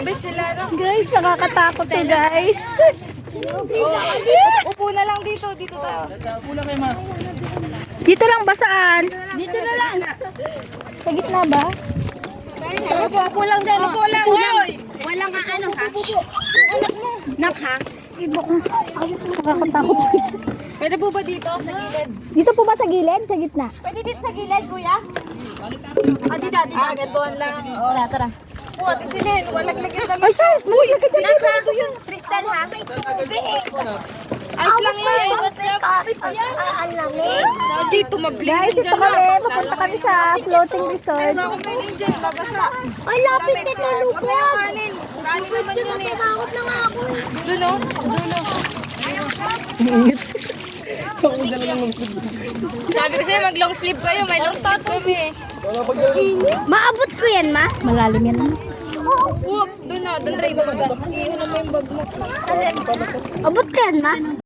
ba sila, no? Guys, nakakatakot to guys. Upo na lang dito. Dito tayo. Dito lang ba saan? Dito na lang. Sa gitna ba? Upo lang dyan. Upo lang. Hoy! Walang ano ha? Nak ha? Nakakatakot. Pwede po ba dito? Sa gilid? Dito po ba sa gilid? Sa gitna? Pwede dito sa gilid, kuya? Dito. Gantuan lang. Tara, tara. Po, Ate Silin, walang lagyan kami. Ay, Charles! Maligyan ka dyan. Nak ha? Crystal ha? Ayos lang yan. What's up? Ang lamig. So, dito mabling Guys, ito kami. Papunta kami sa floating resort. Ako pwedeng dyan, babasa. Ay, lapit nito, lupog. Kanin. Kanin naman yun eh. Takot na nga ako. Dulo. Dulo. Sabi ko sa'yo, mag long sleeve kayo. May long sleeve kami. Maabot ko yan, ma? Malalim yan. Whoop! Doon na, doon rin. Iyon na mo yung bag mo. Abot ka yan, ma?